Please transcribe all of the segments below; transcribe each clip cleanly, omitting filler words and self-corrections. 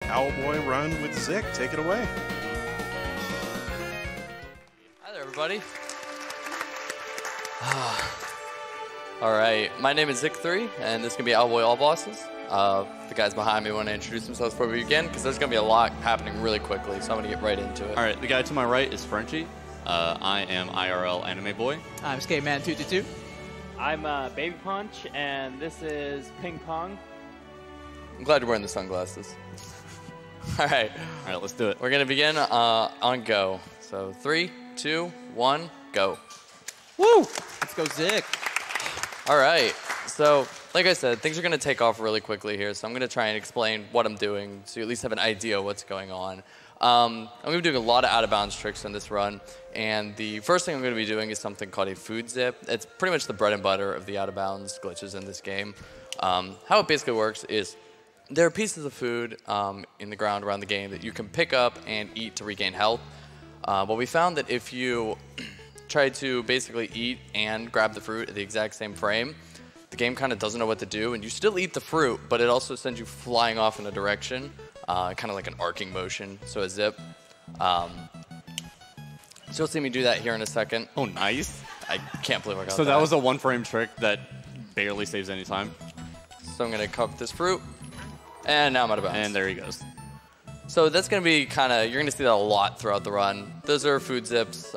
Owlboy run with Zick. Take it away. Hi there, everybody. All right, my name is Zick3, and this is going to be Owlboy All Bosses. The guys behind me want to introduce themselves before we begin, because there's going to be a lot happening really quickly, so I'm going to get right into it. All right, the guy to my right is Frenchie. I am IRL Anime Boy. I'm Skateman222. I'm Baby Punch, and this is Ping Pong. I'm glad you're wearing the sunglasses. All right, Let's do it. we're going to begin on go. So 3, 2, 1, go. Woo! Let's go, Zick. All right, so like I said, things are going to take off really quickly here, so I'm going to try and explain what I'm doing so you at least have an idea of what's going on. I'm going to be doing a lot of out-of-bounds tricks in this run, and the first thing I'm going to be doing is something called a food zip. It's pretty much the bread and butter of the out-of-bounds glitches in this game. How it basically works is there are pieces of food in the ground around the game that you can pick up and eat to regain health. But we found that if you try to basically eat and grab the fruit at the exact same frame, the game kind of doesn't know what to do, and you still eat the fruit, but it also sends you flying off in a direction. Kind of like an arcing motion, so a zip. So you'll see me do that here in a second. Oh, nice. I can't believe I got that. So that was a one-frame trick that barely saves any time. So I'm going to cook this fruit, and now I'm out of bounds. And there he goes. So that's going to be kind of, you're going to see that a lot throughout the run. Those are food zips.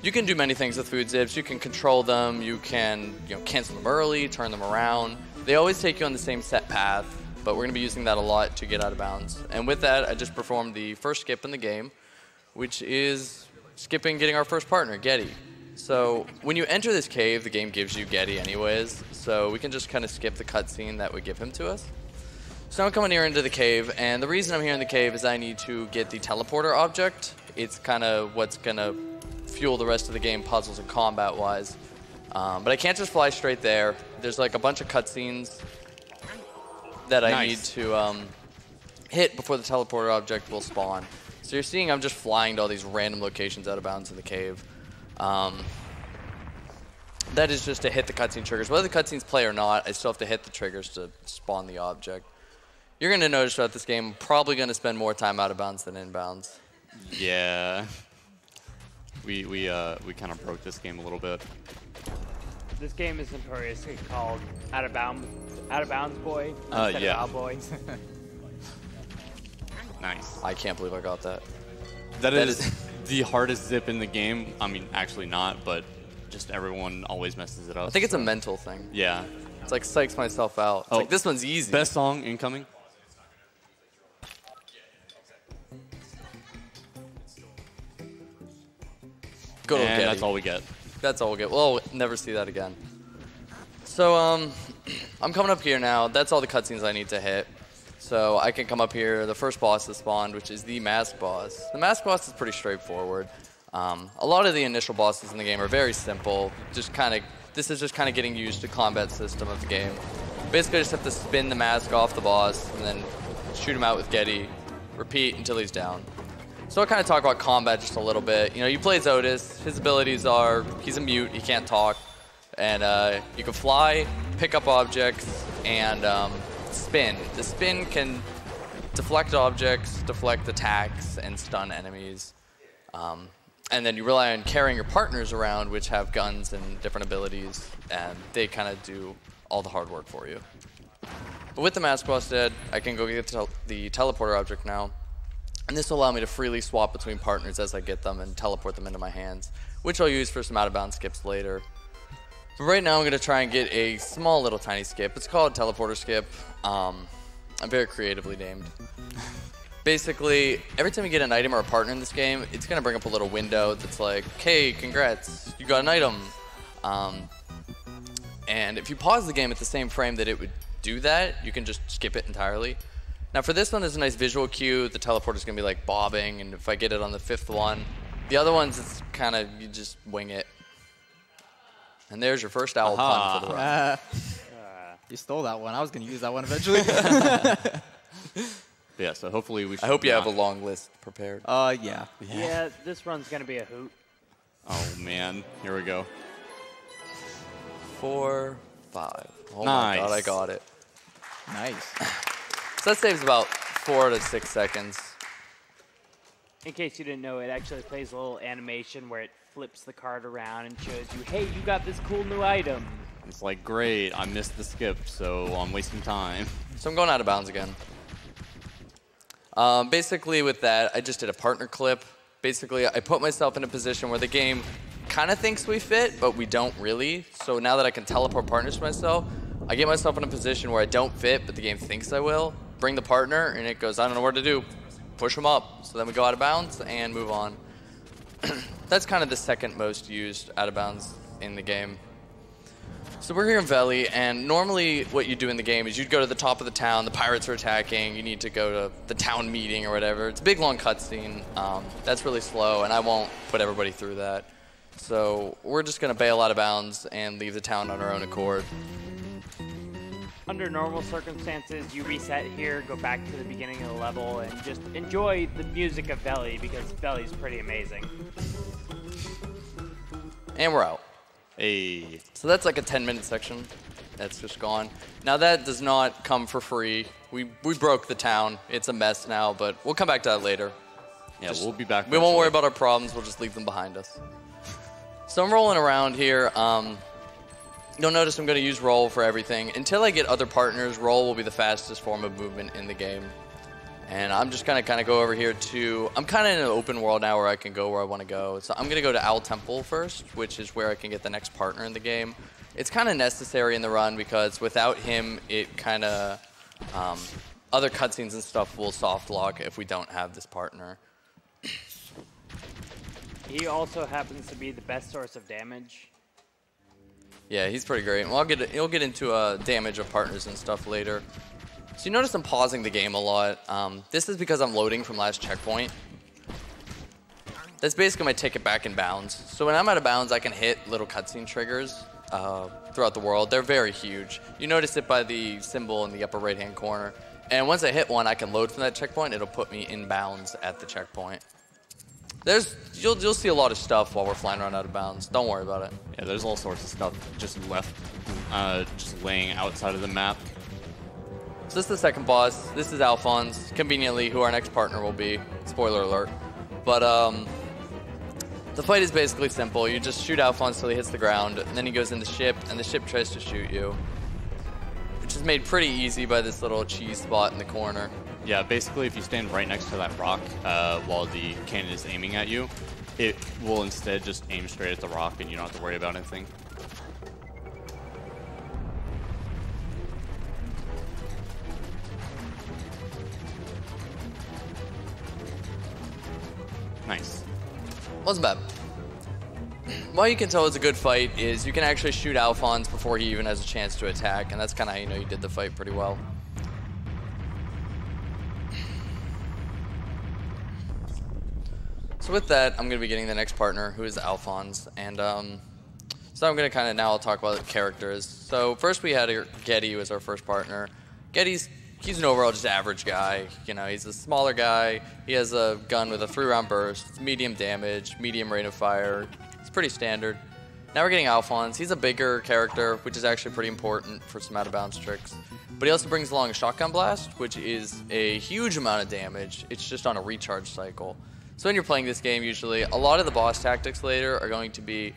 You can do many things with food zips. You can control them. You can cancel them early, turn them around. They always take you on the same set path, but we're going to be using that a lot to get out of bounds. And with that, I just performed the first skip in the game, which is skipping getting our first partner, Getty. So when you enter this cave, the game gives you Getty anyways, so we can just kind of skip the cutscene that would give him to us. So I'm coming here into the cave, and the reason I'm here in the cave is I need to get the teleporter object. It's kind of what's going to fuel the rest of the game, puzzles and combat-wise. But I can't just fly straight there. There's like a bunch of cutscenes that I need to hit before the teleporter object will spawn. So you're seeing I'm just flying to all these random locations out of bounds in the cave. That is just to hit the cutscene triggers. Whether the cutscenes play or not, I still have to hit the triggers to spawn the object. You're going to notice throughout this game, I'm probably going to spend more time out of bounds than in bounds. Yeah. We kind of broke this game a little bit. This game is notoriously called Out of Bounds Boy instead yeah. of Owlboy. Nice. I can't believe I got that. That is the hardest zip in the game. I mean, actually not, but just everyone always messes it up. I think it's a mental thing. Yeah. It's like psychs myself out. It's like, this one's easy. Best song incoming. Good old And Getty. that's all we get. That's all we'll get. We'll never see that again. So, I'm coming up here now. That's all the cutscenes I need to hit. So I can come up here. The first boss is spawned, which is the mask boss. The mask boss is pretty straightforward. A lot of the initial bosses in the game are very simple. This is just kind of getting used to combat system of the game. Basically, I just have to spin the mask off the boss and then shoot him out with Getty. Repeat until he's down. So I'll kind of talk about combat just a little bit. You play as Otis. His abilities are, he's a mute, he can't talk. And you can fly, pick up objects, and spin. The spin can deflect objects, deflect attacks, and stun enemies. And then you rely on carrying your partners around, which have guns and different abilities, and they kind of do all the hard work for you. But with the mask boss dead, I can go get the teleporter object now. And this will allow me to freely swap between partners as I get them and teleport them into my hands, which I'll use for some out-of-bounds skips later. But right now I'm going to try and get a small little tiny skip. It's called teleporter skip. I'm very creatively named. Basically, every time you get an item or a partner in this game, it's going to bring up a little window that's like, hey, congrats, you got an item. And if you pause the game at the same frame that it would do that, you can just skip it entirely. Now for this one, there's a nice visual cue. The teleporter's going to be like bobbing, and if I get it on the 5th one, the other ones, it's kind of, you just wing it. And there's your first owl pun for the run. You stole that one. I was going to use that one eventually. Yeah, so hopefully we should I hope you have a long list prepared. Yeah. Yeah, this run's going to be a hoot. Oh, man. Here we go. 4, 5. Oh Nice. my god, I got it. Nice. So that saves about 4 to 6 seconds. In case you didn't know, it actually plays a little animation where it flips the card around and shows you, hey, you got this cool new item. It's like, great, I missed the skip, so I'm wasting time. So I'm going out of bounds again. Basically with that, I just did a partner clip. Basically, I put myself in a position where the game kind of thinks we fit, but we don't really. So now that I can teleport partners to myself, I get myself in a position where I don't fit, but the game thinks I will. Bring the partner, and it goes, I don't know what to do. Push them up. So then we go out of bounds and move on. That's kind of the second most used out of bounds in the game. So we're here in Valley, and normally what you do in the game is you'd go to the top of the town, the pirates are attacking, you need to go to the town meeting or whatever. It's a big, long cutscene. That's really slow, and I won't put everybody through that. So we're just going to bail out of bounds and leave the town on our own accord. Under normal circumstances, you reset here, go back to the beginning of the level, and just enjoy the music of Valley, because Valley's pretty amazing. And we're out. Hey. So that's like a 10-minute section. That's just gone. Now that does not come for free. We broke the town. It's a mess now, but we'll come back to that later. Yeah, we'll be back. We won't worry about our problems. We'll just leave them behind us. So I'm rolling around here. You'll notice I'm going to use roll for everything. Until I get other partners, roll will be the fastest form of movement in the game. And I'm just going to kind of go over here to... I'm kind of in an open world now where I can go where I want to go. So I'm going to go to Owl Temple first, which is where I can get the next partner in the game. It's kind of necessary in the run because without him, it kind of... other cutscenes and stuff will soft lock if we don't have this partner. He also happens to be the best source of damage. Yeah, he's pretty great. Well, he'll get into damage of partners and stuff later. So you notice I'm pausing the game a lot. This is because I'm loading from last checkpoint. That's basically my ticket back in bounds. So when I'm out of bounds, I can hit little cutscene triggers throughout the world. They're very huge. You notice it by the symbol in the upper right-hand corner. And once I hit one, I can load from that checkpoint. It'll put me in bounds at the checkpoint. You'll see a lot of stuff while we're flying around out of bounds. Don't worry about it. Yeah, there's all sorts of stuff just left, just laying outside of the map. So this is the second boss. This is Alphonse, conveniently, who our next partner will be. Spoiler alert. But the fight is basically simple. You just shoot Alphonse till he hits the ground, and then he goes in the ship, and the ship tries to shoot you. Which is made pretty easy by this little cheese spot in the corner. Yeah, basically if you stand right next to that rock while the cannon is aiming at you, it will instead just aim straight at the rock and you don't have to worry about anything. Nice. Wasn't bad. What you can tell it's a good fight is you can actually shoot Alphonse before he even has a chance to attack, and that's kind of how you know you did the fight pretty well. So with that, I'm going to be getting the next partner, who is Alphonse, and so I'm going to kind of now I'll talk about the characters. So first we had Getty, who was our first partner. He's an overall just average guy. You know, he's a smaller guy. He has a gun with a 3-round burst, medium damage, medium rate of fire. It's pretty standard. Now we're getting Alphonse. He's a bigger character, which is actually pretty important for some out-of-bounds tricks. But he also brings along a shotgun blast, which is a huge amount of damage. It's just on a recharge cycle. So when you're playing this game, usually, a lot of the boss tactics later are going to be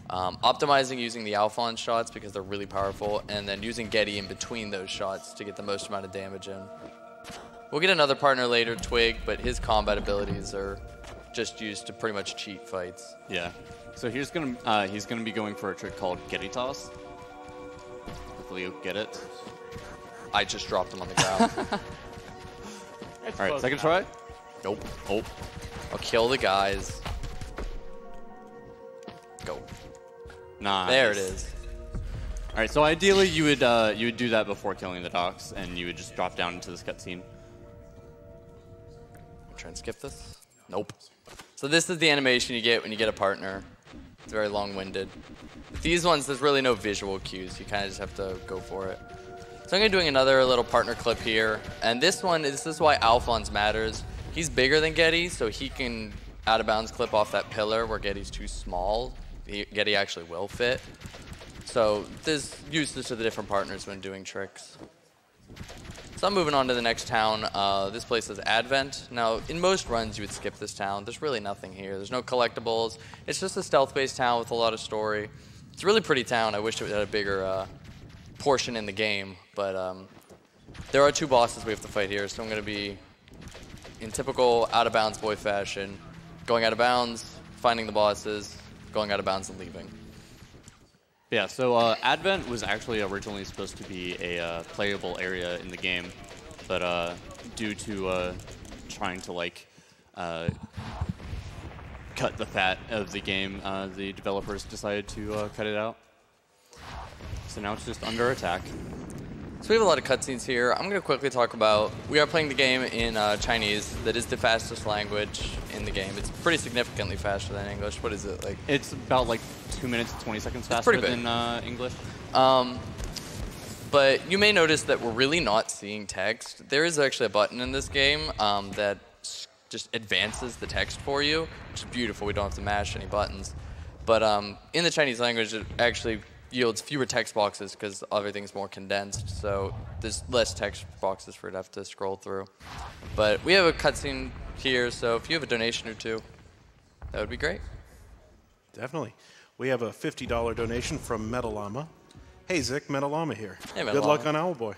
optimizing using the Alphonse shots because they're really powerful, and then using Getty in between those shots to get the most amount of damage in. We'll get another partner later, Twig, but his combat abilities are just used to pretty much cheat fights. Yeah. So he's gonna be going for a trick called Getty Toss. Hopefully you'll get it. I just dropped him on the ground. All right, second try. Nope. Oh. I'll kill the guys. Go. Nice. There it is. All right, so ideally you would do that before killing the docs, and you would just drop down into this cutscene. Try and skip this. Nope. So this is the animation you get when you get a partner. It's very long-winded. With these ones, there's really no visual cues. You kind of just have to go for it. So I'm going to be doing another little partner clip here. And this is why Alphonse matters. He's bigger than Getty, so he can out-of-bounds clip off that pillar where Getty's too small. Getty actually will fit. So there's uses to the different partners when doing tricks. So I'm moving on to the next town. This place is Advent. Now, in most runs, you would skip this town. There's really nothing here. There's no collectibles. It's just a stealth-based town with a lot of story. It's a really pretty town. I wish it had a bigger portion in the game. But there are 2 bosses we have to fight here, so I'm going to be, in typical out-of-bounds boy fashion, going out of bounds, finding the bosses, going out of bounds, and leaving. Yeah, so Advent was actually originally supposed to be a playable area in the game, but due to trying to like cut the fat of the game, the developers decided to cut it out. So now it's just under attack. So we have a lot of cutscenes here. I'm going to quickly talk about, we are playing the game in Chinese. That is the fastest language in the game. It's pretty significantly faster than English. What is it, like? It's about like 2 minutes, 20 seconds faster than English. But you may notice that we're really not seeing text. There is actually a button in this game that just advances the text for you, which is beautiful. We don't have to mash any buttons. But in the Chinese language, it actually yields fewer text boxes because everything's more condensed, so there's less text boxes for it to have to scroll through. But we have a cutscene here, so if you have a donation or 2, that would be great. Definitely. We have a $50 donation from Metalama. Hey, Zick, Metalama here. Hey, Metalama. Good luck on Owlboy.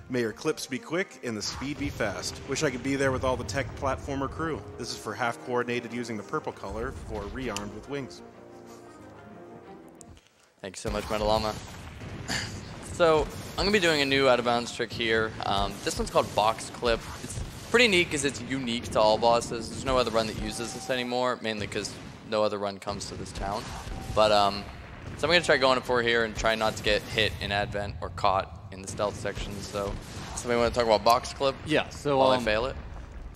May your clips be quick and the speed be fast. Wish I could be there with all the tech platformer crew. This is for half coordinated using the purple color for rearmed with wings. Thank you so much, Metalama. So I'm going to be doing a new out-of-bounds trick here. This one's called Box Clip. It's pretty neat because it's unique to all bosses. There's no other run that uses this anymore, mainly because no other run comes to this town. But so I'm going to try going for here and try not to get hit in Advent or caught in the stealth section. So somebody want to talk about Box Clip? Yeah, so while I fail it?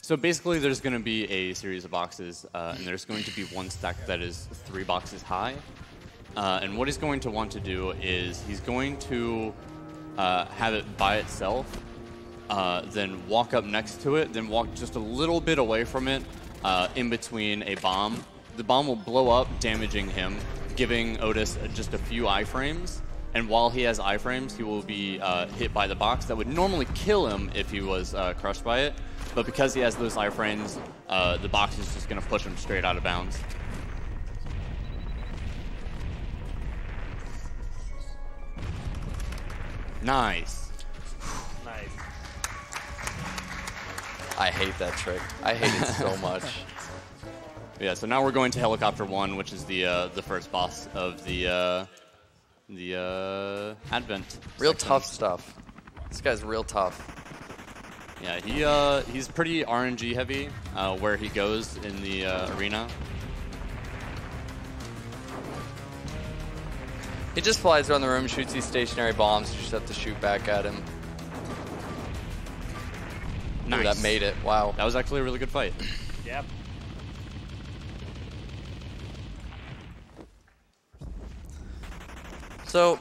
So basically there's going to be a series of boxes, and there's going to be one stack that is 3 boxes high. And what he's going to want to do is he's going to have it by itself, then walk up next to it, then walk just a little bit away from it in between a bomb. The bomb will blow up, damaging him, giving Otis just a few iframes. And while he has iframes, he will be hit by the box. That would normally kill him if he was crushed by it. But because he has those iframes, the box is just going to push him straight out of bounds. Nice. Nice. I hate that trick. I hate it so much. Yeah, so now we're going to Helicopter 1, which is the first boss of the Advent. Real section. tough stuff. This guy's real tough. Yeah, he's pretty RNG heavy where he goes in the arena. He just flies around the room, shoots these stationary bombs. You just have to shoot back at him. Nice. Ooh, that made it. Wow. That was actually a really good fight. Yep. So,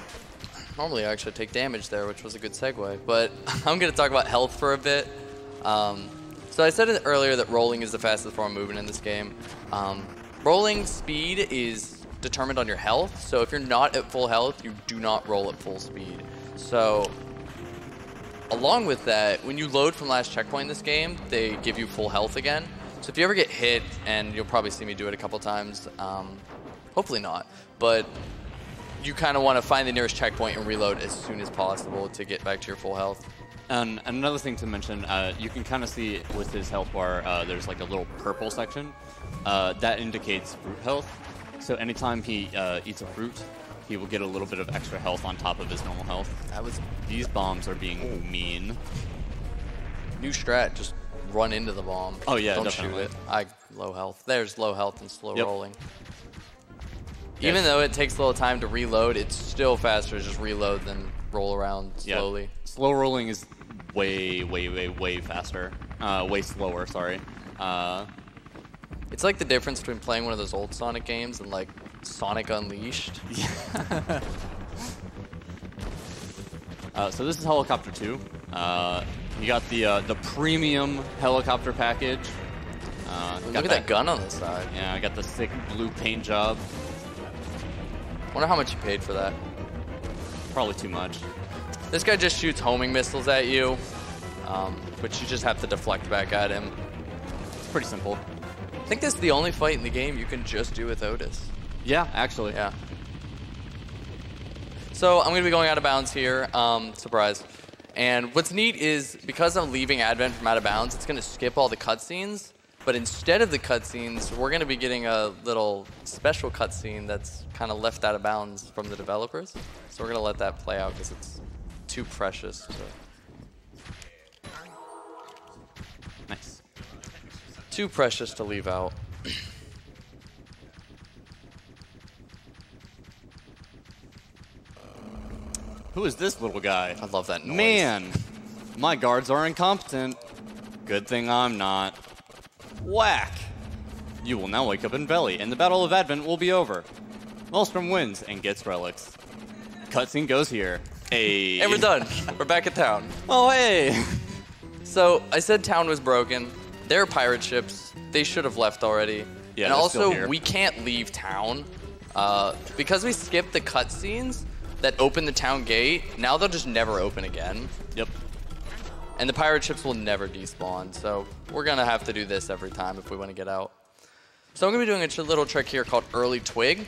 normally I actually take damage there, which was a good segue. But I'm going to talk about health for a bit. So I said it earlier that rolling is the fastest form of movement in this game. Rolling speed is determined on your health, so if you're not at full health, you do not roll at full speed. So along with that, when you load from last checkpoint in this game, they give you full health again. So if you ever get hit, and you'll probably see me do it a couple times, hopefully not, but you kind of want to find the nearest checkpoint and reload as soon as possible to get back to your full health. And another thing to mention, you can kind of see with his health bar, there's like a little purple section. That indicates fruit health. So anytime he eats a fruit, he will get a little bit of extra health on top of his normal health. These bombs are being mean. New strat, just run into the bomb. Oh yeah, don't definitely. shoot it. Low health. There's low health and slow Yep. rolling. Even though it takes a little time to reload, it's still faster to just reload than roll around slowly. Yep. Slow rolling is way faster. Way slower, sorry. It's like the difference between playing one of those old Sonic games and like Sonic Unleashed. So this is Helicopter 2. You got the premium helicopter package. Look at that gun on the side. Yeah, I got the sick blue paint job. Wonder how much you paid for that. Probably too much. This guy just shoots homing missiles at you, which you just have to deflect back at him. It's pretty simple. I think this is the only fight in the game you can just do with Otis. Yeah, actually. Yeah. So I'm going to be going out of bounds here. Surprise. And what's neat is because I'm leaving Advent from out of bounds, it's going to skip all the cutscenes. But instead of the cutscenes, we're going to be getting a little special cutscene that's kind of left out of bounds from the developers. So we're going to let that play out because it's too precious to... Nice. Too precious to leave out. Who is this little guy? I love that noise. Man, my guards are incompetent. Good thing I'm not. Whack! You will now wake up in Belly, and the Battle of Advent will be over. Maelstrom wins and gets relics. Cutscene goes here. Hey. And we're done. We're back at town. Oh, hey! So I said town was broken. They're pirate ships. They should have left already. Yeah, and they're still also, here. we can't leave town. Because we skipped the cutscenes that open the town gate, now they'll just never open again. Yep. And the pirate ships will never despawn, so we're gonna have to do this every time if we want to get out. So I'm gonna be doing a little trick here called Early Twig.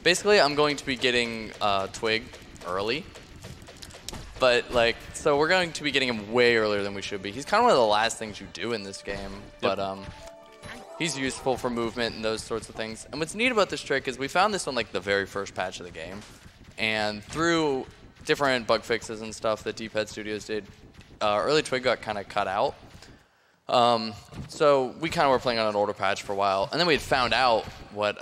Basically, I'm going to be getting Twig early. But so we're going to be getting him way earlier than we should be. He's kind of one of the last things you do in this game, Yep. but he's useful for movement and those sorts of things. And what's neat about this trick is we found this on the very first patch of the game. And through different bug fixes and stuff that D-Pad Studios did, Early Twig got kind of cut out. So we kind of were playing on an older patch for a while. And then we had found out what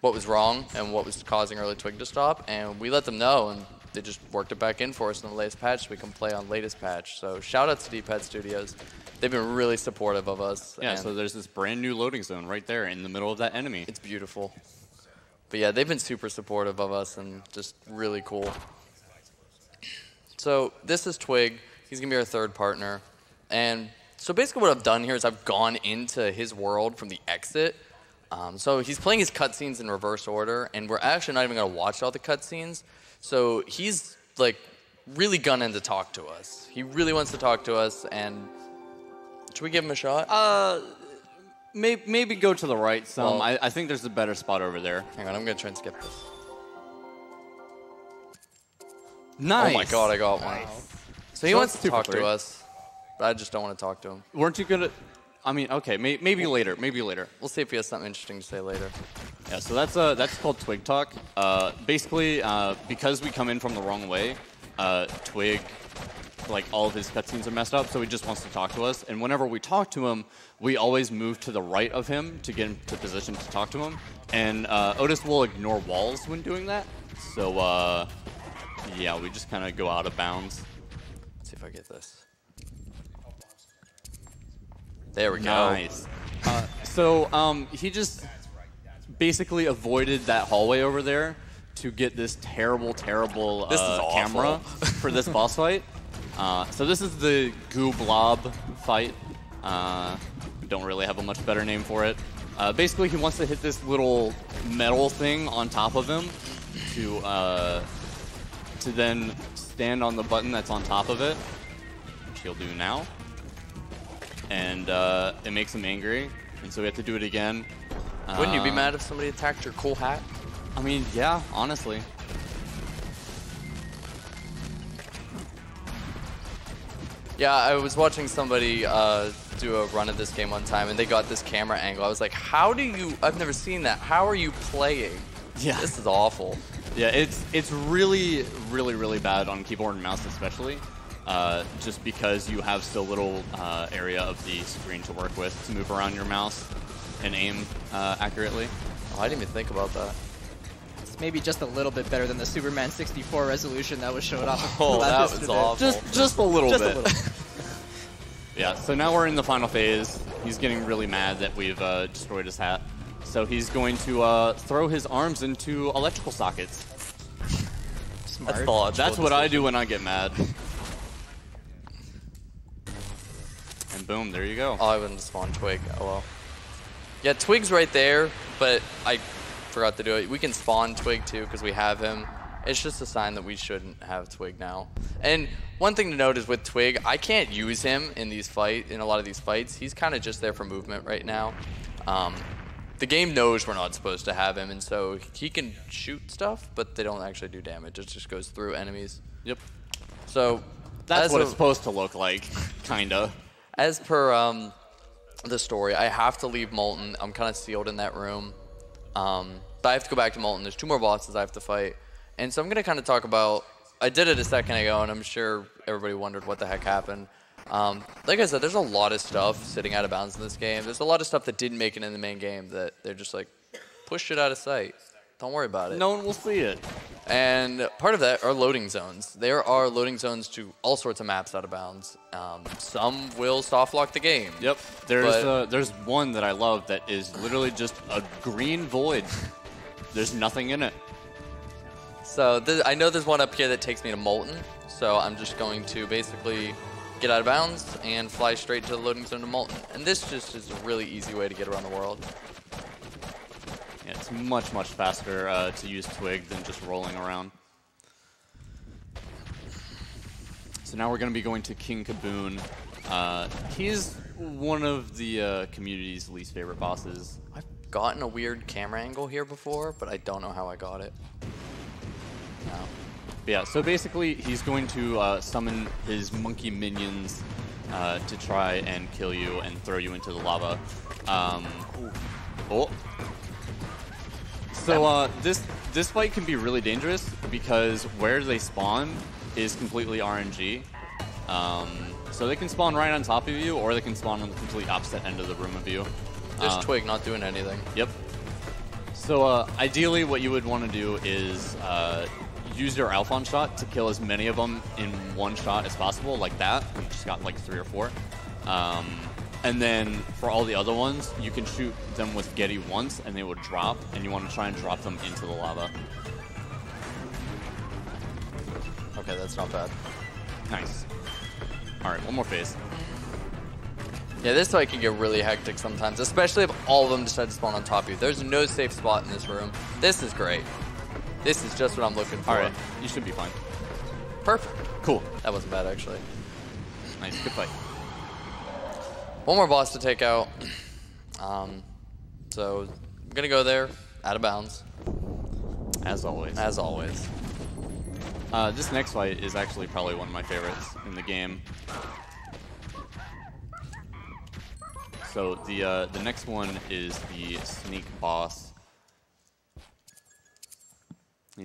was wrong and what was causing Early Twig to stop. And we let them know, and they just worked it back in for us in the latest patch so we can play on latest patch. So shout out to D-Pad Studios. They've been really supportive of us. Yeah, and so there's this brand new loading zone right there in the middle of that enemy. it's beautiful. But yeah, they've been super supportive of us and just really cool. So this is Twig. He's going to be our third partner. And so basically what I've done here is I've gone into his world from the exit. So he's playing his cutscenes in reverse order, and we're actually not even going to watch all the cutscenes. So he's really gunning to talk to us. He really wants to talk to us, and should we give him a shot? Maybe go to the right some. Well- I think there's a better spot over there. Hang on, I'm going to try and skip this. Nice. Oh my god, I got one. So he So wants that's to 2 for talk 3. to us, but I just don't want to talk to him. Weren't you gonna? I mean, okay, maybe later. Maybe later. We'll see if he has something interesting to say later. Yeah, so that's called Twig Talk. Basically, because we come in from the wrong way, Twig, all of his cutscenes are messed up, so he just wants to talk to us. And whenever we talk to him, we always move to the right of him to get into position to talk to him. And Otis will ignore walls when doing that. So, yeah, we just kind of go out of bounds. Let's see if I get this. There we go. Nice. So he just basically avoided that hallway over there to get this terrible This is awful. camera for this boss fight. So this is the Goo Blob fight. Don't really have a much better name for it. Basically, he wants to hit this little metal thing on top of him to then stand on the button that's on top of it, which he'll do now. And it makes him angry, and so we have to do it again. Wouldn't you be mad if somebody attacked your cool hat? I mean, yeah, honestly. Yeah, I was watching somebody do a run of this game one time, and they got this camera angle. I was like, how do you... I've never seen that. How are you playing? Yeah. This is awful. Yeah, it's really, really, really bad on keyboard and mouse especially, just because you have so little area of the screen to work with to move around your mouse and aim accurately. Oh, I didn't even think about that. It's maybe just a little bit better than the Superman 64 resolution that was showed off. Oh, that was yesterday. awful. Just a little Just a bit. little. Yeah, so now we're in the final phase. He's getting really mad that we've destroyed his hat. So he's going to throw his arms into electrical sockets. Smart. That's the logical That's what I decision. do when I get mad. And boom, there you go. Oh, I wouldn't spawn Twig. Oh, well. Yeah, Twig's right there, but I forgot to do it. We can spawn Twig, too, because we have him. It's just a sign that we shouldn't have Twig now. And one thing to note is with Twig, I can't use him in a lot of these fights. He's kind of just there for movement right now. The game knows we're not supposed to have him, and so he can shoot stuff, but they don't actually do damage. It just goes through enemies. Yep. So That's what it's supposed to look like, kinda. As per the story, I have to leave Molten. I'm kind of sealed in that room. But I have to go back to Molten. There's 2 more bosses I have to fight. And so I'm going to kind of talk about, I did it a second ago, and I'm sure everybody wondered what the heck happened. Like I said, there's a lot of stuff sitting out of bounds in this game. There's a lot of stuff that didn't make it in the main game that they're just like, push it out of sight. Don't worry about it. No one will see it. And part of that are loading zones. There are loading zones to all sorts of maps out of bounds. Some will soft lock the game. Yep. There's one that I love that is literally just a green void. There's nothing in it. So I know there's one up here that takes me to Molten. So I'm just going to basically get out of bounds and fly straight to the loading zone to Molten. And this just is a really easy way to get around the world. Yeah, it's much, much faster to use Twig than just rolling around. So now we're going to be going to King Kaboon. He's one of the community's least favorite bosses. I've gotten a weird camera angle here before, but I don't know how I got it. No. But yeah, so basically he's going to summon his monkey minions to try and kill you and throw you into the lava. So this fight can be really dangerous because where they spawn is completely RNG. So they can spawn right on top of you, or they can spawn on the complete opposite end of the room of you. There's Twig not doing anything. Yep. So ideally what you would want to do is use your Alphon shot to kill as many of them in one shot as possible, like that. We just got like 3 or 4. And then for all the other ones, you can shoot them with Getty once and they will drop, and you want to try and drop them into the lava. Okay, that's not bad. Nice. Alright, one more phase. Yeah, this fight can get really hectic sometimes, especially if all of them decide to spawn on top of you. There's no safe spot in this room. This is great. This is just what I'm looking for. Alright, you should be fine. Perfect. Cool. That wasn't bad, actually. Nice, good fight. One more boss to take out. So I'm going to go there, out of bounds. As always. As always. This next fight is actually probably one of my favorites in the game. So the next one is the Snake boss.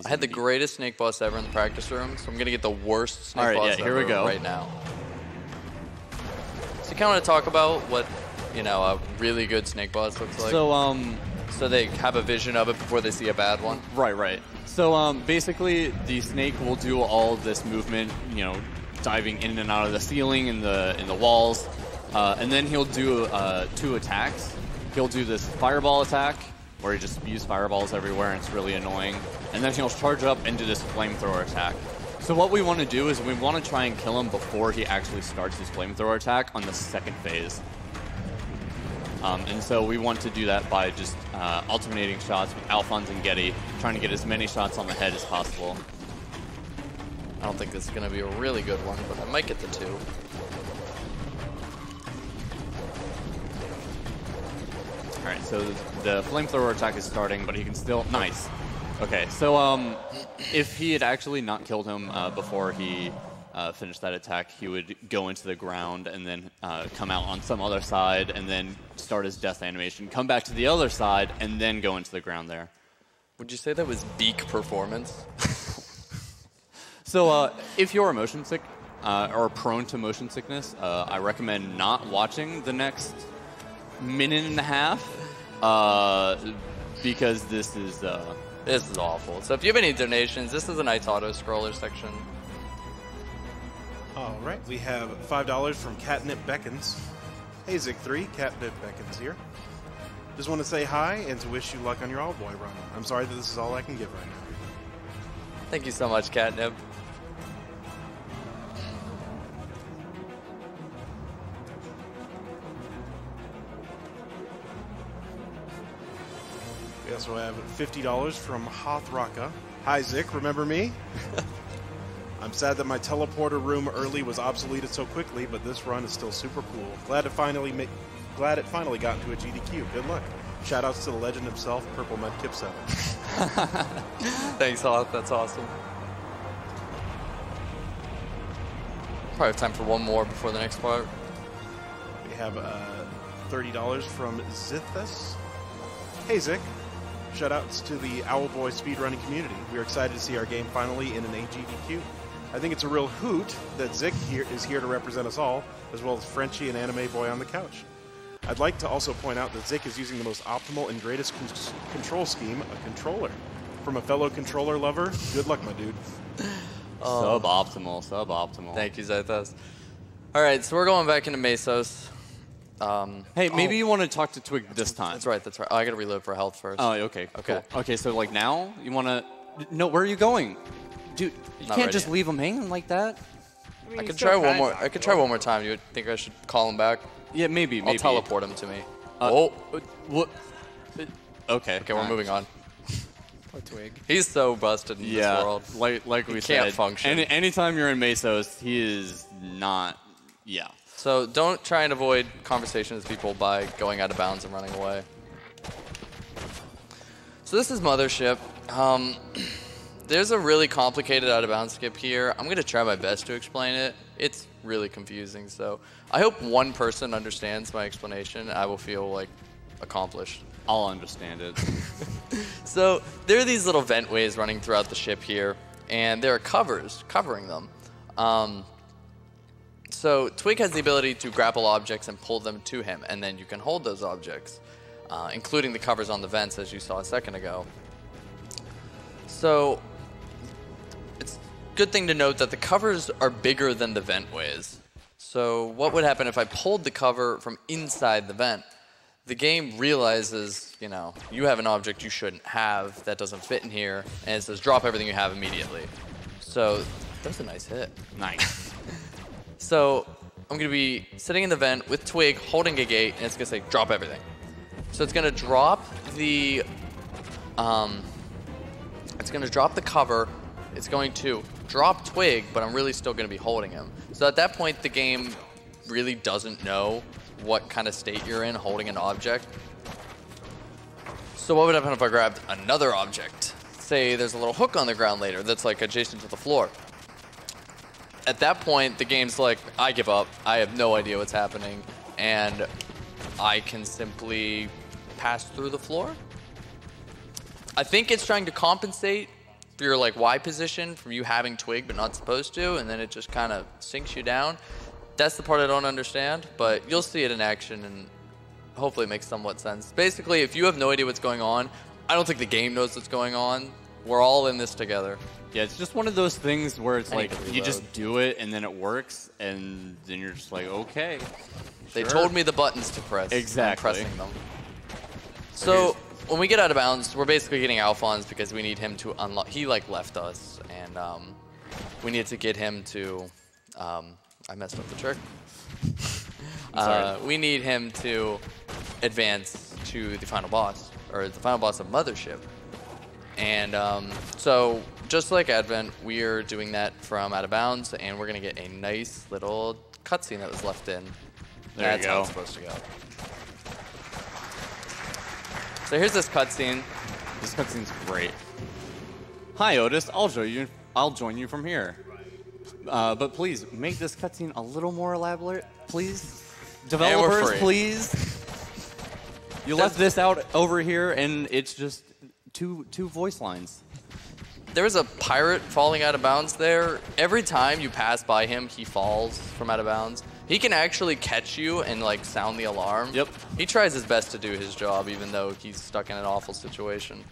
I had the greatest Snake boss ever in the practice room, so I'm going to get the worst Snake boss here we ever go. right now. So you kind of want to talk about what, you know, a really good Snake boss looks like? So they have a vision of it before they see a bad one? Right. So basically, the Snake will do all this movement, you know, diving in and out of the ceiling and the walls, and then he'll do 2 attacks. He'll do this fireball attack, where he just spews fireballs everywhere, and it's really annoying. And then he'll charge up and do this flamethrower attack. So what we want to do is we want to try and kill him before he actually starts his flamethrower attack on the second phase. And so we want to do that by just alternating shots with Alphonse and Getty, trying to get as many shots on the head as possible. I don't think this is going to be a really good one, but I might get the 2. Alright, so the flamethrower attack is starting, but he can still... Nice. Okay, so if he had actually not killed him before he finished that attack, he would go into the ground and then come out on some other side and then start his death animation, come back to the other side, and then go into the ground there. Would you say that was beak performance? So if you're motion sick or prone to motion sickness, I recommend not watching the next minute and a half because this is awful. So if you have any donations, this is a nice auto-scroller section. All right, we have $5 from Catnip Beckons. Hey, Zik3, Catnip Beckons here. Just want to say hi and to wish you luck on your Owlboy run. I'm sorry that this is all I can give right now. Thank you so much, Catnip. We also have $50 from Hothraka. Hi, Zick. Remember me? I'm sad that my teleporter room early was obsoleted so quickly, but this run is still super cool. Glad it finally got into a GDQ. Good luck. Shoutouts to the legend himself, Purple Medkip 7. Thanks, Hawk. That's awesome. Probably have time for one more before the next part. We have $30 from Zithus. Hey, Zick. Shoutouts to the Owlboy speedrunning community. We are excited to see our game finally in an AGDQ. I think it's a real hoot that Zick is here to represent us all, as well as Frenchie and Anime Boy on the couch. I'd like to also point out that Zick is using the most optimal and greatest control scheme, a controller. From a fellow controller lover, good luck, my dude. Suboptimal, suboptimal. Thank you, Zythos. All right, so we're going back into Mesos. Hey, maybe you want to talk to Twig this time. That's right, that's right. Oh, I got to reload for health first. Oh, okay. Okay. Cool. Okay, so like now, you want to... No, where are you going? Dude, you Not can't ready. just leave him hanging like that. I mean, I he's could still try one kinda more. I could try one more time. You think I should call him back? Yeah, maybe. I'll teleport him to me. Oh. What? Okay. Okay, we're moving on. Poor Twig. He's so busted in this world. like we He said. can't function. Anytime you're in Mesos, he is not... Yeah. So don't try and avoid conversations with people by going out of bounds and running away. So this is Mothership. There's a really complicated out of bounds skip here. I'm going to try my best to explain it. It's really confusing, so I hope one person understands my explanation. I will feel like accomplished. I'll understand it. So there are these little ventways running throughout the ship here, and there are covers covering them. So Twig has the ability to grapple objects and pull them to him, and then you can hold those objects, including the covers on the vents, as you saw a second ago. So it's a good thing to note that the covers are bigger than the ventways. So what would happen if I pulled the cover from inside the vent? The game realizes, you know, you have an object you shouldn't have that doesn't fit in here, and it says drop everything you have immediately. So that was a nice hit. Nice. So I'm going to be sitting in the vent with Twig holding a gate, and it's going to say drop everything. So it's going to drop the cover. It's going to drop Twig, but I'm really still going to be holding him. So at that point, the game really doesn't know what kind of state you're in holding an object. So what would happen if I grabbed another object? Say there's a little hook on the ground later that's like adjacent to the floor. At that point, the game's like, I give up. I have no idea what's happening, and I can simply pass through the floor. I think it's trying to compensate for your like Y position from you having Twig but not supposed to, and then it just kind of sinks you down. That's the part I don't understand, but you'll see it in action, and hopefully it makes somewhat sense. Basically, if you have no idea what's going on, I don't think the game knows what's going on. We're all in this together. Yeah, it's just one of those things where it's I need like to you reload. just do it and then it works, and then you're just like, okay. They sure. told me the buttons to press. Exactly. I'm pressing them. So when we get out of bounds, we're basically getting Alphonse because we need him to unlock. He like left us, and we need to get him to. I messed up the trick. We need him to advance to the final boss, or the final boss of Mothership. And so, just like Advent, we are doing that from out of bounds, and we're going to get a nice little cutscene that was left in. There That's you how go. it's supposed to go. So here's this cutscene. This cutscene's great. Hi, Otis. I'll join you from here. But please make this cutscene a little more elaborate, please. Developers, free. please. You left this out over here, and it's just two voice lines. There was a pirate falling out of bounds there. Every time you pass by him, he falls from out of bounds. He can actually catch you and like sound the alarm. Yep. He tries his best to do his job, even though he's stuck in an awful situation.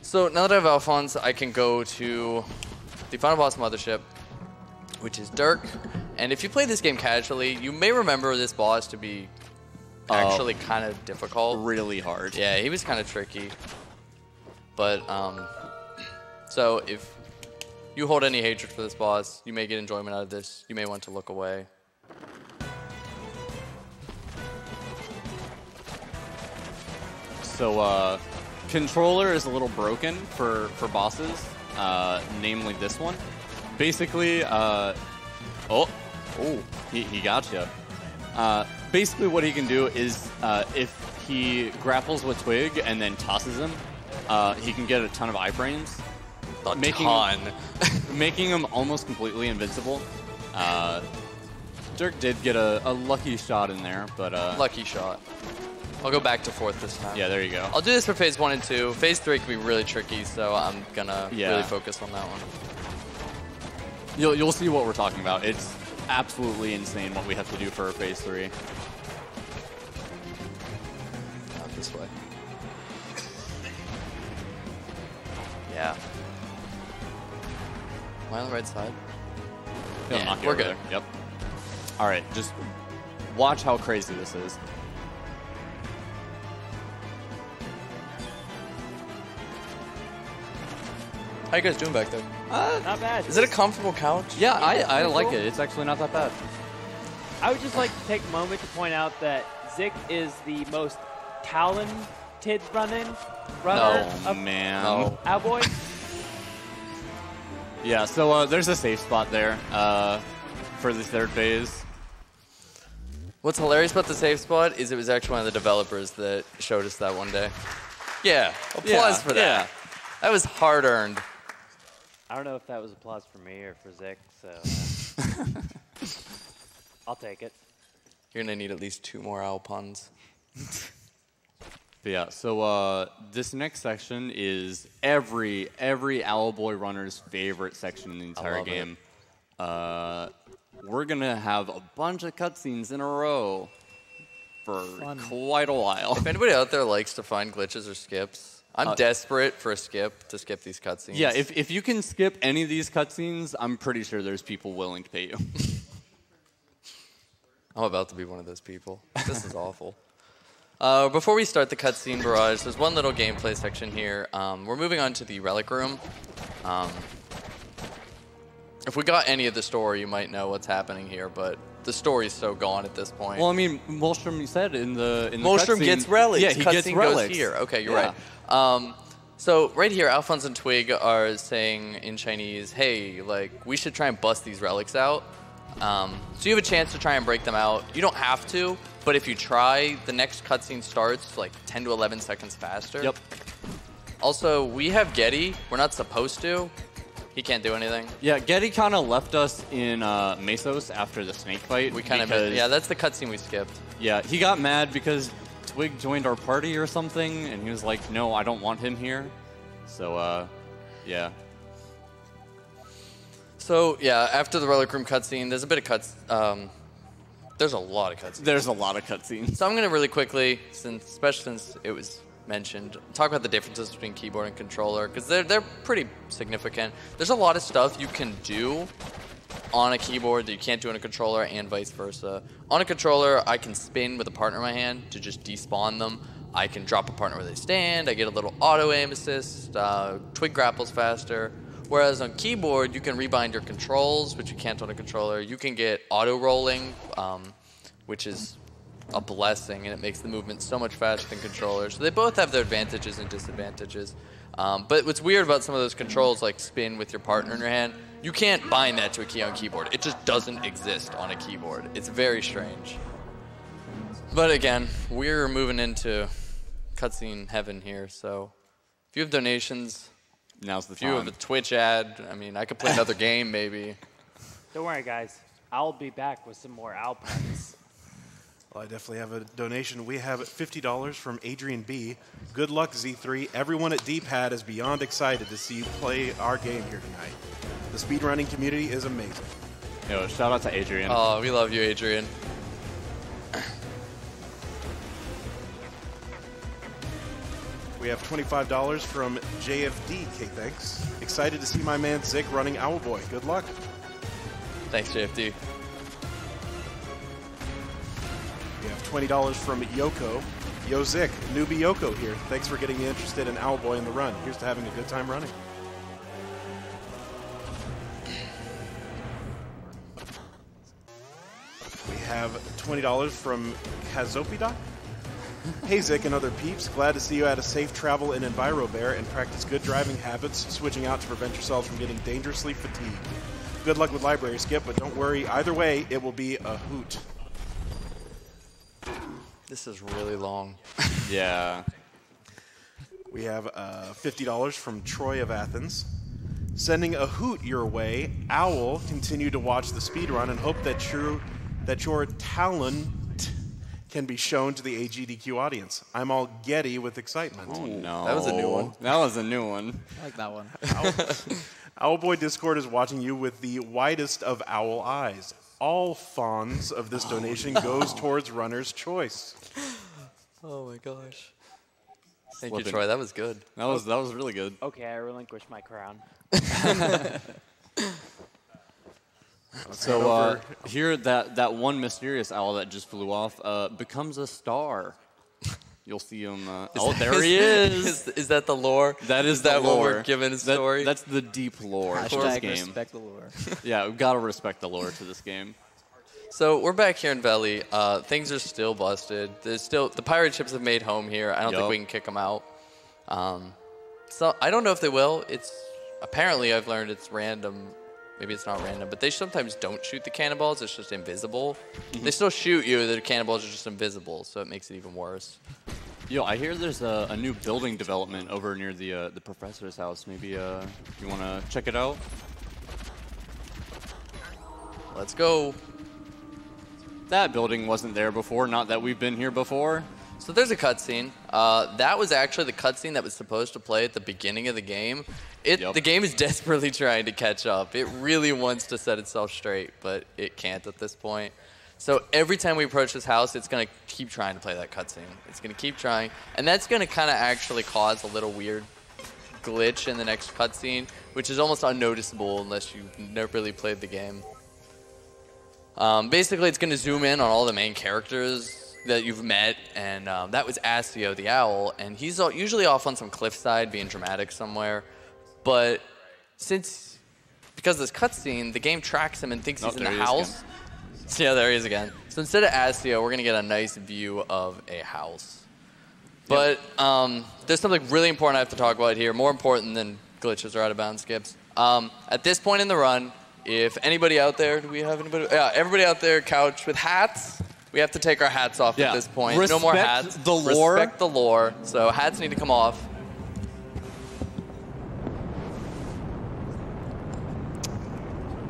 So now that I have Alphonse, I can go to the final boss Mothership, which is Dirk. And if you play this game casually, you may remember this boss to be actually kind of difficult. Really hard. Yeah, he was kind of tricky. But, so if you hold any hatred for this boss, you may get enjoyment out of this. You may want to look away. So, controller is a little broken for bosses, namely this one. Basically, he got you. Basically, what he can do is if he grapples with Twig and then tosses him, he can get a ton of iframes, making him almost completely invincible. Dirk did get a lucky shot in there, but lucky shot. I'll go back to 4th this time. Yeah, there you go. I'll do this for phase 1 and 2. Phase 3 can be really tricky, so I'm gonna really focus on that one. You'll see what we're talking about. It's absolutely insane what we have to do for phase 3. Not this way. Yeah. Am I on the right side? He'll knock you over there. Yep. All right, just watch how crazy this is. How you guys doing back there? Not bad. Is it a comfortable couch? Yeah, I like it. It's actually not that bad. I would just like to take a moment to point out that Zik is the most talented runner of Owlboy. Yeah, so there's a safe spot there for the 3rd phase. What's hilarious about the safe spot is it was actually one of the developers that showed us that one day. Yeah, applause for that. Yeah. That was hard-earned. I don't know if that was applause for me or for Zik, so I'll take it. You're gonna need at least 2 more owl puns. But yeah, so this next section is every Owlboy runner's favorite section in the entire game. We're gonna have a bunch of cutscenes in a row for quite a while. If anybody out there likes to find glitches or skips, I'm desperate for a skip to skip these cutscenes. Yeah, if you can skip any of these cutscenes, I'm pretty sure there's people willing to pay you. I'm about to be one of those people. This is awful. Before we start the cutscene barrage, there's one little gameplay section here. We're moving on to the relic room. If we got any of the story, you might know what's happening here, but the story's so gone at this point. Well, I mean, Molstrom, you said in the Molstrom cutscene, gets relics. Yeah, he gets relics. Goes here. Okay, you're right. So right here, Alphonse and Twig are saying in Chinese, hey, like, we should try and bust these relics out. So you have a chance to try and break them out. You don't have to, but if you try, the next cutscene starts like 10 to 11 seconds faster. Yep. Also, we have Getty. We're not supposed to. He can't do anything. Yeah, Getty kind of left us in Mesos after the snake fight. We kind of, yeah, that's the cutscene we skipped. Yeah, he got mad because Twig joined our party or something, and he was like, no, I don't want him here. So, yeah. So, yeah, after the Relic Room cutscene, there's a bit of there's a lot of cutscenes. There's a lot of cutscenes. So I'm going to really quickly, especially since it was mentioned, talk about the differences between keyboard and controller, because they're pretty significant. There's a lot of stuff you can do on a keyboard that you can't do on a controller, and vice versa. On a controller, I can spin with a partner in my hand to just despawn them. I can drop a partner where they stand. I get a little auto aim assist. Twig grapples faster. Whereas on keyboard, you can rebind your controls, which you can't on a controller. You can get auto rolling, which is a blessing, and it makes the movement so much faster than controllers. So they both have their advantages and disadvantages. But what's weird about some of those controls, like spin with your partner in your hand, you can't bind that to a key on keyboard. It just doesn't exist on a keyboard. It's very strange. But again, we're moving into cutscene heaven here, so if you have donations, now's the if time. you have a Twitch ad, I mean, I could play another game maybe. Don't worry, guys. I'll be back with some more owl puns. Well, I definitely have a donation. We have $50 from Adrian B. Good luck, Z3. Everyone at D-Pad is beyond excited to see you play our game here tonight. The speedrunning community is amazing. Yo, shout out to Adrian. Oh, we love you, Adrian. We have $25 from JFD. Thanks. Excited to see my man Zik running Owlboy. Good luck. Thanks, JFD. We have $20 from Yoko. Yo, Zik, newbie Yoko here. Thanks for getting me interested in Owlboy in the run. Here's to having a good time running. We have $20 from Kazopida. Hey Zick and other peeps, glad to see you had a safe travel in EnviroBear and practice good driving habits, switching out to prevent yourselves from getting dangerously fatigued. Good luck with library skip, but don't worry, either way, it will be a hoot. This is really long. Yeah. We have $50 from Troy of Athens. Sending a hoot your way, Owl, continue to watch the speedrun and hope that your talent can be shown to the AGDQ audience. I'm all giddy with excitement. Oh no. That was a new one. That was a new one. I like that one. Owlboy Discord is watching you with the widest of owl eyes. All funds of this donation goes towards runner's choice. Oh my gosh. Thank Flippin'. you, Troy. That was good. That was really good. Okay, I relinquish my crown. So here, that one mysterious owl that just flew off becomes a star. You'll see him. Oh, there he is. Is that the lore? That is that the what lore. we're given a story? That's the deep lore to this Hashtag game. respect the lore. Yeah, we've got to respect the lore to this game. So we're back here in Valley. Things are still busted. There's still the pirate ships have made home here. I don't think Yup. we can kick them out. So I don't know if they will. It's apparently I've learned it's random. Maybe it's not random, but they sometimes don't shoot the cannonballs. It's just invisible. They still shoot you. The cannonballs are just invisible, so it makes it even worse. Yo, I hear there's a new building development over near the professor's house. Maybe you want to check it out? Let's go. That building wasn't there before. Not that we've been here before. So there's a cutscene. That was actually the cutscene that was supposed to play at the beginning of the game. Yep. The game is desperately trying to catch up. It really wants to set itself straight, but it can't at this point. So every time we approach this house, it's going to keep trying to play that cutscene. It's going to keep trying, and that's going to kind of actually cause a little weird glitch in the next cutscene, which is almost unnoticeable unless you've never really played the game. Basically, it's going to zoom in on all the main characters that you've met, and that was Astio the owl, and he's usually off on some cliffside being dramatic somewhere. But because of this cutscene, the game tracks him and thinks he's in the house. Yeah, there he is again. So instead of Astio, we're going to get a nice view of a house. But there's something really important I have to talk about here, more important than glitches or out-of-bounds skips. At this point in the run, if anybody out there, do we have anybody? Yeah, everybody out there couched with hats. We have to take our hats off at this point. No more hats. Respect the lore. Respect the lore. So hats need to come off.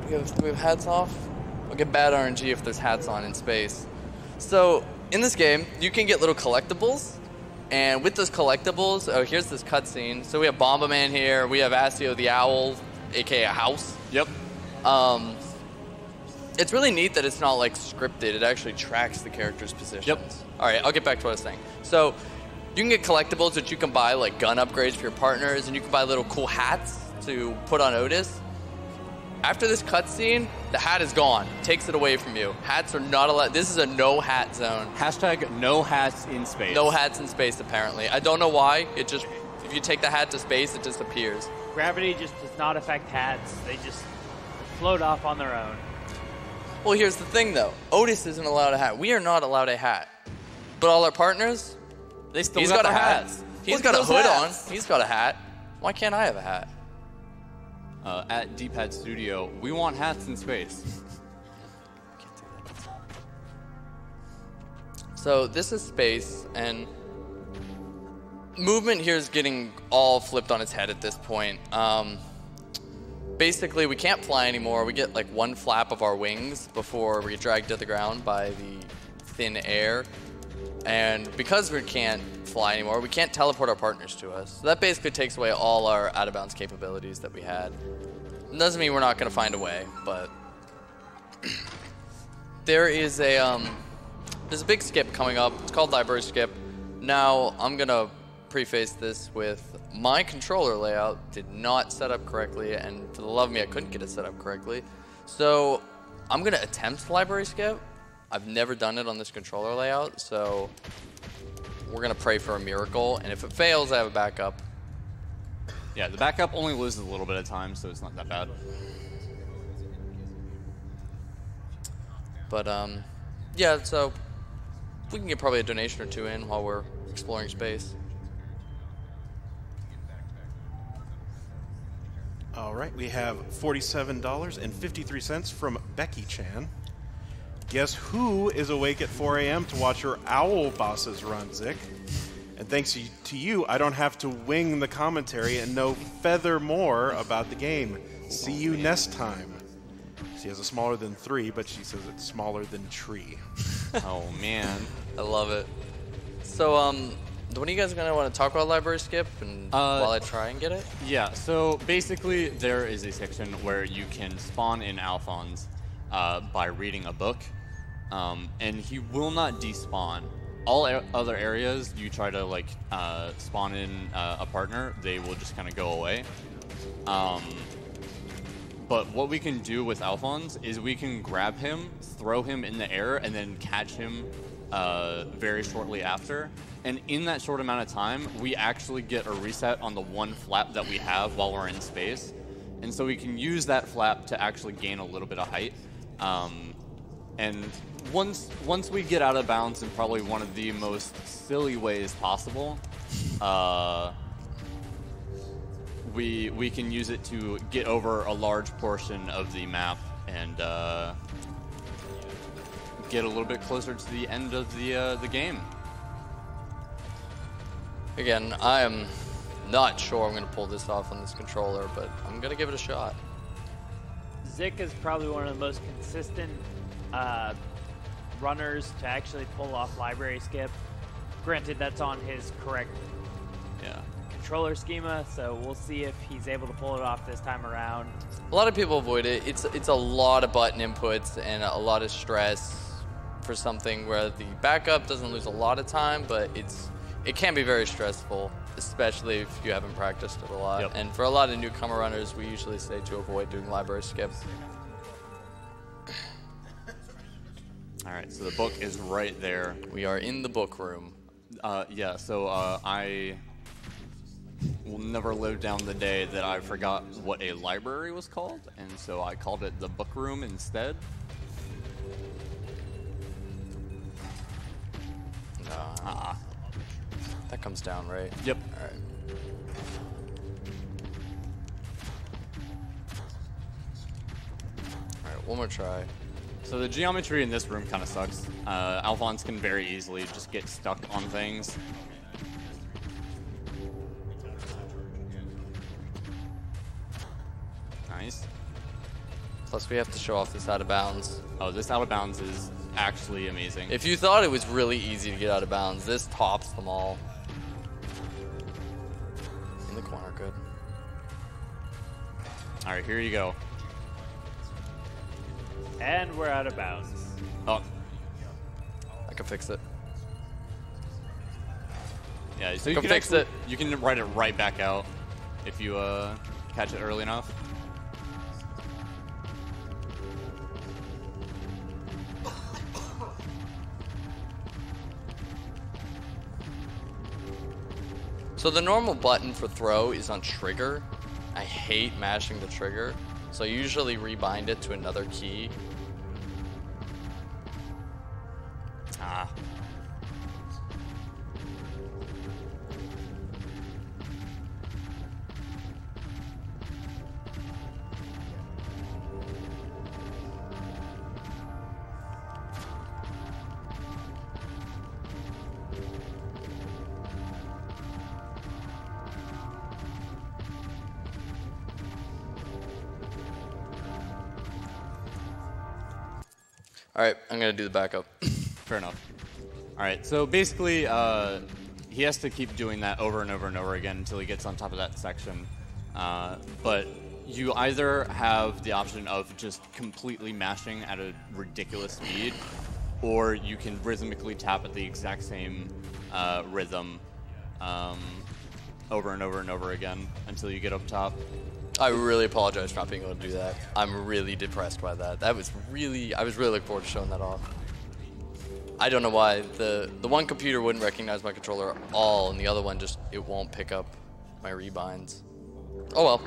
Do we have hats off? We'll get bad RNG if there's hats on in space. So in this game, you can get little collectibles. And with those collectibles, here's this cutscene. So we have Bomberman here. We have Astio the Owl, a.k.a. a house. Yep. It's really neat that it's not like scripted. It actually tracks the character's positions. Yep. All right, I'll get back to what I was saying. So you can get collectibles that you can buy, like gun upgrades for your partners, and you can buy little cool hats to put on Otis. After this cutscene, the hat is gone. Takes it away from you. Hats are not allowed. This is a no hat zone. Hashtag no hats in space. No hats in space, apparently. I don't know why. It just, if you take the hat to space, it disappears. Gravity just does not affect hats. They just float off on their own. Well, here's the thing, though. Otis isn't allowed a hat. We are not allowed a hat. But all our partners, They still he's got got a their hat. hats. He's Look got at a those hood hats. on. He's got a hat. Why can't I have a hat? At D-Pad Studio, we want hats in space. So this is space, and movement here is getting all flipped on its head at this point. Basically, we can't fly anymore. We get like one flap of our wings before we get dragged to the ground by the thin air. And because we can't fly anymore, we can't teleport our partners to us. So that basically takes away all our out-of-bounds capabilities that we had. It doesn't mean we're not going to find a way, but there's a big skip coming up. It's called Library Skip. Now, I'm going to preface this with my controller layout did not set up correctly, and for the love of me, I couldn't get it set up correctly. So I'm going to attempt Library Skip. I've never done it on this controller layout, so we're going to pray for a miracle, and if it fails, I have a backup. Yeah, the backup only loses a little bit of time, so it's not that bad. But, yeah, so we can get probably a donation or two in while we're exploring space. All right, we have $47.53 from Becky Chan. Guess who is awake at 4 a.m. to watch her owl bosses run, Zick? And thanks to you, I don't have to wing the commentary and know feather more about the game. See you next time. She has a smaller than 3, but she says it's smaller than tree. Oh, man. I love it. So, when are you guys going to want to talk about library skip and while I try and get it? Yeah, so basically there is a section where you can spawn in Alphonse by reading a book, and he will not despawn. All other areas, you try to like spawn in a partner, they will just kind of go away. But what we can do with Alphonse is we can grab him, throw him in the air, and then catch him very shortly after. And in that short amount of time, we actually get a reset on the one flap that we have while we're in space. And so we can use that flap to actually gain a little bit of height. And once we get out of bounds in probably one of the most silly ways possible, we can use it to get over a large portion of the map and get a little bit closer to the end of the game. Again, I am not sure I'm going to pull this off on this controller, but I'm going to give it a shot. Zick is probably one of the most consistent runners to actually pull off library skip. Granted, that's on his correct controller schema, so we'll see if he's able to pull it off this time around. A lot of people avoid it. It's a lot of button inputs and a lot of stress for something where the backup doesn't lose a lot of time, but it can be very stressful, especially if you haven't practiced it a lot. Yep. And for a lot of newcomer runners, we usually say to avoid doing library skip. All right, so the book is right there. We are in the book room. Yeah, so I will never live down the day that I forgot what a library was called, and so I called it the book room instead. That comes down, right? Yep. All right. All right, one more try. So the geometry in this room kind of sucks. Alphonse can very easily just get stuck on things. Nice. Plus, we have to show off this out of bounds. Oh, this out of bounds is actually amazing. If you thought it was really easy to get out of bounds, this tops them all. In the corner, good. All right, here you go. And we're out of bounds. Oh, I can fix it. yeah. So you Go can fix actually, it. You can write it right back out if you catch it early enough. So the normal button for throw is on trigger. I hate mashing the trigger, so I usually rebind it to another key. Ah. All right, I'm gonna do the backup. Fair enough. All right, so basically, he has to keep doing that over and over and over again until he gets on top of that section. But you either have the option of just completely mashing at a ridiculous speed, or you can rhythmically tap at the exact same rhythm over and over and over again until you get up top. I really apologize for not being able to do that. I'm really depressed by that. I was really looking forward to showing that off. I don't know why. The one computer wouldn't recognize my controller at all, and the other one just, it won't pick up my rebinds. Oh well.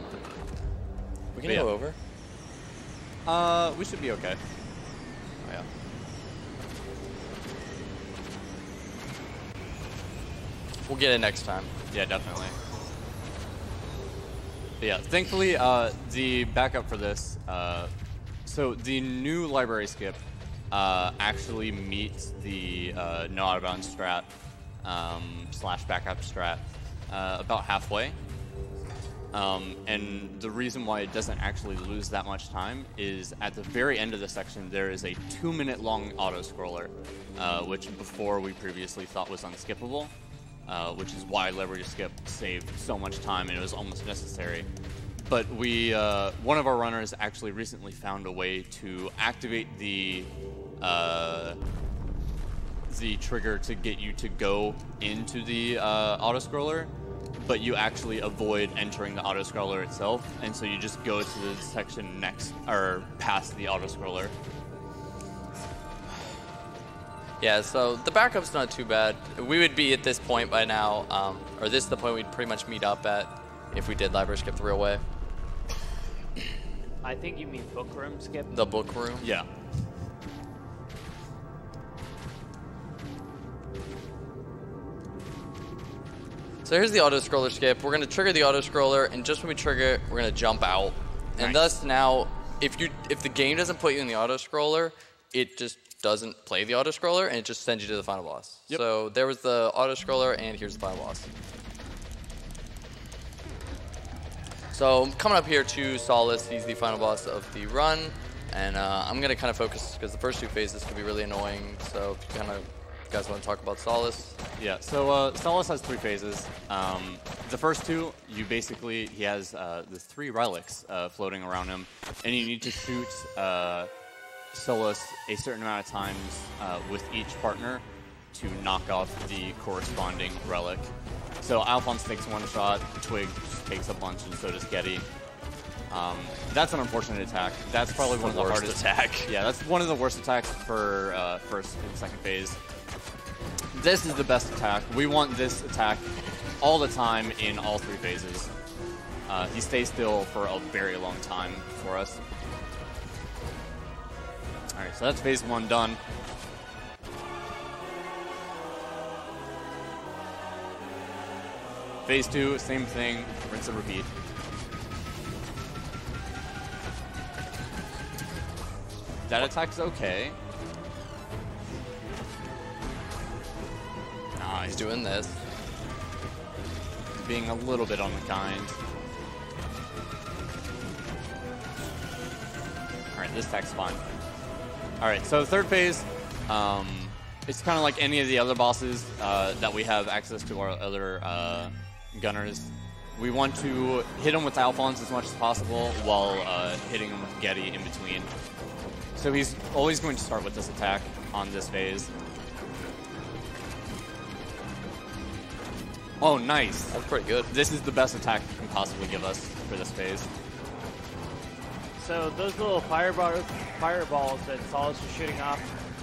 We can But yeah. go over. We should be okay. Oh yeah. We'll get it next time. Yeah, definitely. But yeah, thankfully, the backup for this, so the new library skip actually meets the no out of bounds strat slash backup strat about halfway. And the reason why it doesn't actually lose that much time is at the very end of the section, there is a 2-minute long auto-scroller, which before we previously thought was unskippable, which is why library skip saved so much time and it was almost necessary. But we, one of our runners actually recently found a way to activate the trigger to get you to go into the auto-scroller, but you actually avoid entering the auto-scroller itself, and so you just go to the section next, or past the auto-scroller. Yeah, so the backup's not too bad. We would be at this point by now, or this is the point we'd pretty much meet up at if we did library skip the real way. I think you mean book room skip. The book room? Yeah. So here's the auto-scroller skip. We're going to trigger the auto-scroller, and just when we trigger it, we're going to jump out. And Nice. thus now, if the game doesn't put you in the auto-scroller, it just doesn't play the auto-scroller, and it just sends you to the final boss. Yep. So there was the auto-scroller, and here's the final boss. So coming up here to Solace, he's the final boss of the run, and I'm going to kind of focus, because the first two phases can be really annoying, so if you guys want to talk about Solace? Yeah, so Solace has 3 phases. The first 2, he has the 3 relics floating around him, and you need to shoot Solace a certain amount of times with each partner to knock off the corresponding relic. So Alphonse takes 1 shot, Twig takes a bunch, and so does Getty. That's an unfortunate attack. That's probably one of the worst hardest attack. Yeah, that's one of the worst attacks for first and second phase. This is the best attack. We want this attack all the time in all 3 phases. He stays still for a very long time for us. Alright, so that's phase 1 done. Phase 2, same thing, rinse and repeat. That attack's okay. He's doing this. Being a little bit unkind. Alright, this attack's fine. Alright, so third phase, it's kind of like any of the other bosses that we have access to our other gunners. We want to hit him with Alphonse as much as possible while hitting him with Getty in between. So he's always going to start with this attack on this phase. Oh, nice. That's pretty good. This is the best attack you can possibly give us for this phase. So those little fireballs that Solace is shooting off,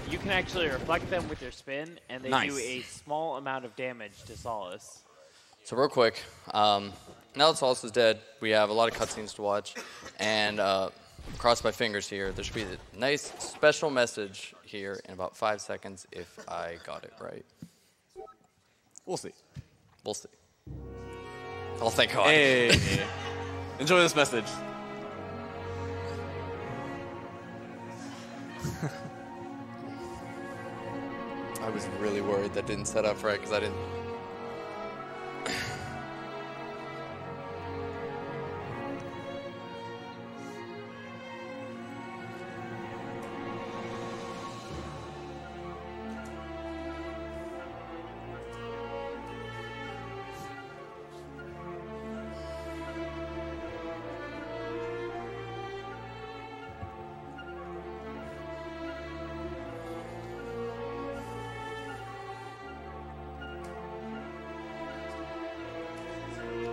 you can actually reflect them with your spin, and they Nice. do a small amount of damage to Solace. So real quick, now that Solace is dead, we have a lot of cutscenes to watch, and cross my fingers here, there should be a nice special message here in about 5 seconds if I got it right. We'll see. We'll see. Oh, thank God. Hey. Enjoy this message. I was really worried that didn't set up right because I didn't.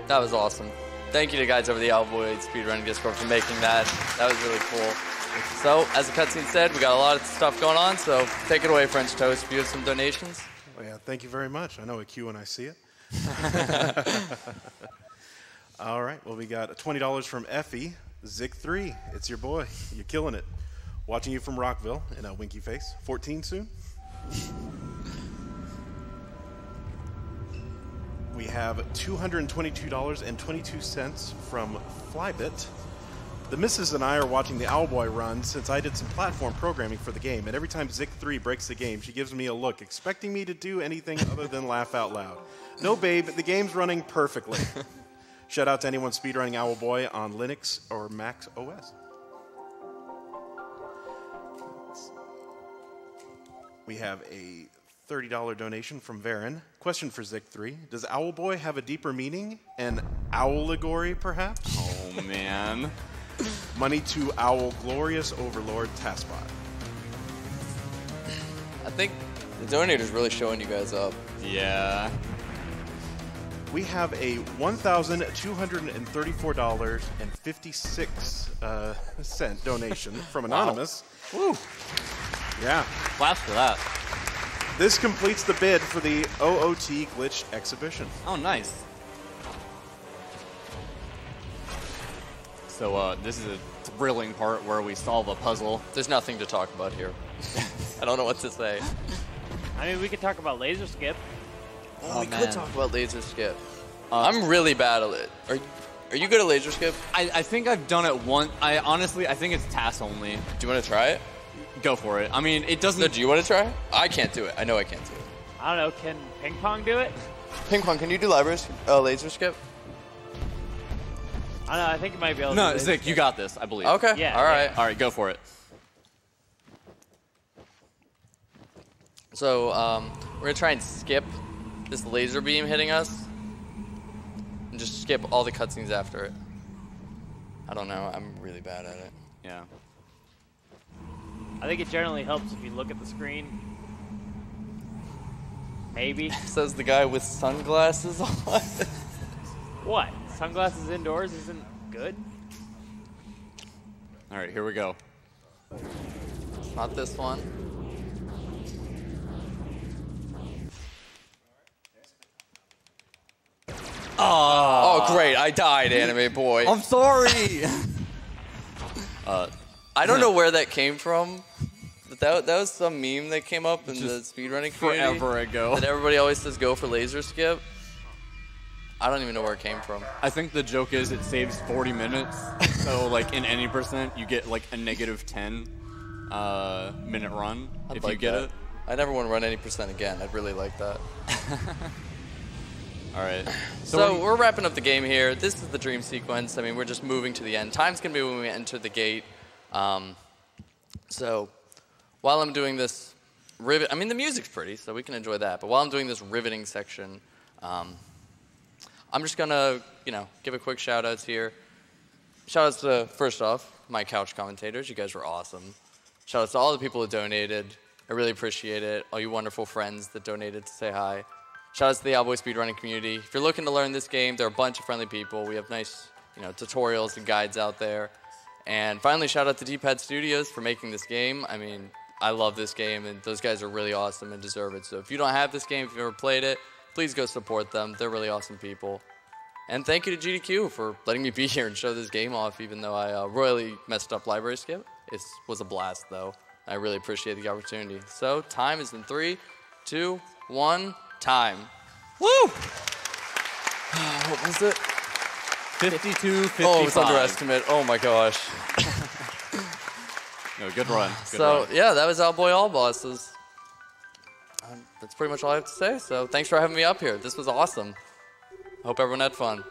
That was awesome. Thank you to guys over the Owlboy speedrunning Discord for making that. That was really cool. So, as the cutscene said, we got a lot of stuff going on, so take it away, French Toast. If you have some donations. Well, yeah, thank you very much. I know a Q when I see it. All right, well, we got $20 from Effie. Zik3, it's your boy. You're killing it. Watching you from Rockville in a winky face. 14 soon? We have $222.22 from Flybit. The missus and I are watching the Owlboy run since I did some platform programming for the game, and every time Zik3 breaks the game, she gives me a look, expecting me to do anything other than laugh out loud. No, babe, the game's running perfectly. Shout out to anyone speedrunning Owlboy on Linux or Mac OS. We have a $30 donation from Varen. Question for Zik3. Does Owlboy have a deeper meaning? An owlegory, perhaps? Oh, man. Money to Owl Glorious Overlord Taskbot. I think the donator's really showing you guys up. Yeah. We have a $1,234.56 donation from Anonymous. Wow. Woo. Yeah. Claps for that. This completes the bid for the OOT Glitch Exhibition. Oh, nice. So this is a thrilling part where we solve a puzzle. There's nothing to talk about here. I don't know what to say. I mean, we could talk about laser skip. Oh, we could talk about laser skip. I'm really bad at it. Are you good at laser skip? I think I've done it once. I think it's TAS only. Do you want to try it? Go for it. I mean, it doesn't... No, do you want to try? I can't do it. I know I can't do it. I don't know. Can Ping Pong do it? Ping Pong, can you do laser skip? I don't know. I think it might be able to No, do Zik, skip. you got this, I believe. Okay. Yeah, All right. yeah. All right, go for it. So we're going to try and skip this laser beam hitting us and just skip all the cutscenes after it. I don't know. I'm really bad at it. Yeah. I think it generally helps if you look at the screen. Maybe. Says the guy with sunglasses on. What? Sunglasses indoors isn't good? All right, here we go. Not this one. Oh, great. I died, anime boy. I'm sorry. I don't know where that came from. But that was some meme that came up in the speedrunning community. Forever ago. That everybody always says go for laser skip. I don't even know where it came from. I think the joke is it saves 40 minutes. So, like, in any percent, you get, like, a -10 minute run I'd if like you get that. it. I never want to run any percent again. I'd really like that. All right. So we're wrapping up the game here. This is the dream sequence. I mean, we're just moving to the end. Time's going to be when we enter the gate. So while I'm doing this rivet, I mean, the music's pretty, so we can enjoy that. But while I'm doing this riveting section, I'm just going to, give a quick shout-outs here. Shout-outs to, first off, my couch commentators. You guys were awesome. Shout-outs to all the people who donated. I really appreciate it. All you wonderful friends that donated to say hi. Shout-outs to the Owlboy speedrunning community. If you're looking to learn this game, there are a bunch of friendly people. We have nice, tutorials and guides out there. And finally, shout-out to D-Pad Studios for making this game. I mean, I love this game, and those guys are really awesome and deserve it. So if you don't have this game, if you've never played it, please go support them. They're really awesome people. And thank you to GDQ for letting me be here and show this game off, even though I royally messed up library skip. It was a blast, though. I really appreciate the opportunity. So time is in 3, 2, 1, time. Woo! What was it? 52, 55. Oh, it's underestimate. Oh, my gosh. No, good run. Good So, run. yeah, that was Owlboy All Bosses. That's pretty much all I have to say. So thanks for having me up here. This was awesome. Hope everyone had fun.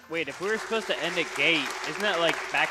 Wait, if we were supposed to end a gate, isn't that like back